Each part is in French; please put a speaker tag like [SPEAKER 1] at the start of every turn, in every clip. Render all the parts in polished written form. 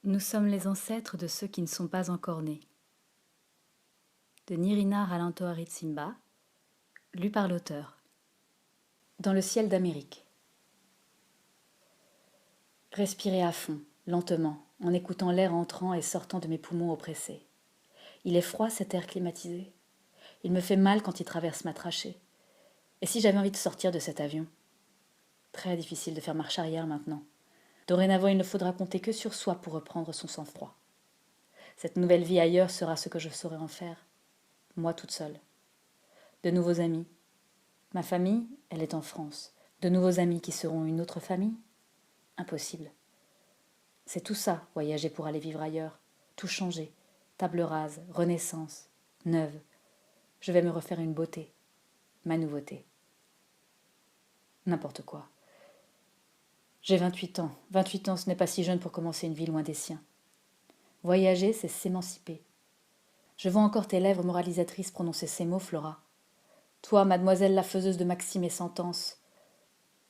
[SPEAKER 1] Nous sommes les ancêtres de ceux qui ne sont pas encore nés. De Nirina Ralantoharitsimba, lu par l'auteur. Dans le ciel d'Amérique. Respirez à fond, lentement, en écoutant l'air entrant et sortant de mes poumons oppressés. Il est froid cet air climatisé. Il me fait mal quand il traverse ma trachée. Et si j'avais envie de sortir de cet avion? Très difficile de faire marche arrière maintenant. Dorénavant, il ne faudra compter que sur soi pour reprendre son sang-froid. Cette nouvelle vie ailleurs sera ce que je saurai en faire. Moi toute seule. De nouveaux amis. Ma famille, elle est en France. De nouveaux amis qui seront une autre famille? Impossible. C'est tout ça, voyager pour aller vivre ailleurs. Tout changer. Table rase, renaissance, neuve. Je vais me refaire une beauté. Ma nouveauté. N'importe quoi. J'ai 28 ans. 28 ans, ce n'est pas si jeune pour commencer une vie loin des siens. Voyager, c'est s'émanciper. Je vois encore tes lèvres moralisatrices prononcer ces mots, Flora. Toi, mademoiselle la faiseuse de maximes et sentences.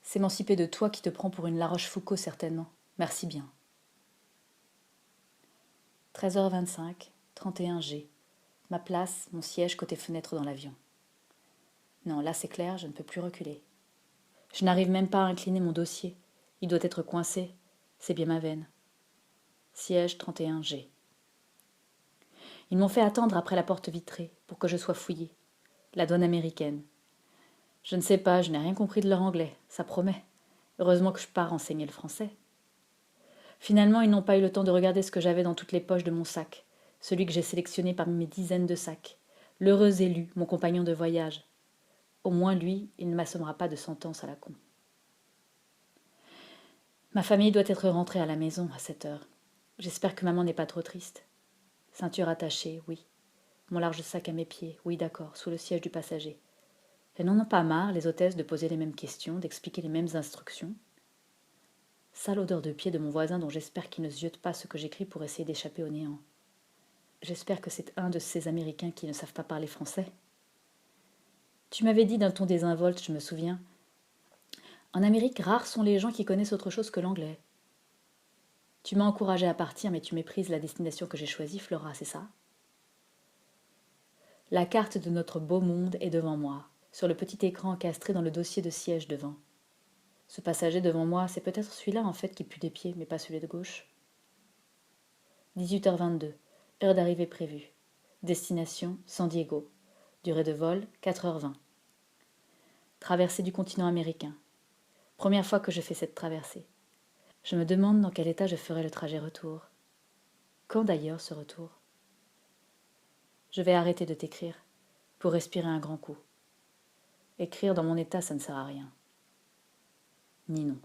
[SPEAKER 1] S'émanciper de toi qui te prends pour une La Rochefoucauld, certainement. Merci bien. 13h25, 31G. Ma place, mon siège côté fenêtre dans l'avion. Non, là c'est clair, je ne peux plus reculer. Je n'arrive même pas à incliner mon dossier. Il doit être coincé. C'est bien ma veine. Siège 31G. Ils m'ont fait attendre après la porte vitrée pour que je sois fouillée. La douane américaine. Je ne sais pas, je n'ai rien compris de leur anglais. Ça promet. Heureusement que je pars enseigner le français. Finalement, ils n'ont pas eu le temps de regarder ce que j'avais dans toutes les poches de mon sac, celui que j'ai sélectionné parmi mes dizaines de sacs. L'heureux élu, mon compagnon de voyage. Au moins lui, il ne m'assommera pas de sentence à la con. Ma famille doit être rentrée à la maison à 7h. J'espère que maman n'est pas trop triste. Ceinture attachée, oui. Mon large sac à mes pieds, oui d'accord, sous le siège du passager. Elles n'en ont pas marre, les hôtesses, de poser les mêmes questions, d'expliquer les mêmes instructions. Sale odeur de pied de mon voisin dont j'espère qu'il ne ziote pas ce que j'écris pour essayer d'échapper au néant. J'espère que c'est un de ces Américains qui ne savent pas parler français. Tu m'avais dit d'un ton désinvolte, je me souviens. En Amérique, rares sont les gens qui connaissent autre chose que l'anglais. Tu m'as encouragé à partir, mais tu méprises la destination que j'ai choisie, Flora, c'est ça? La carte de notre beau monde est devant moi, sur le petit écran encastré dans le dossier de siège devant. Ce passager devant moi, c'est peut-être celui-là en fait qui pue des pieds, mais pas celui de gauche. 18h22, heure d'arrivée prévue. Destination San Diego. Durée de vol 4h20. Traversée du continent américain. Première fois que je fais cette traversée. Je me demande dans quel état je ferai le trajet retour. Quand d'ailleurs ce retour? Je vais arrêter de t'écrire, pour respirer un grand coup. Écrire dans mon état, ça ne sert à rien. Ni non.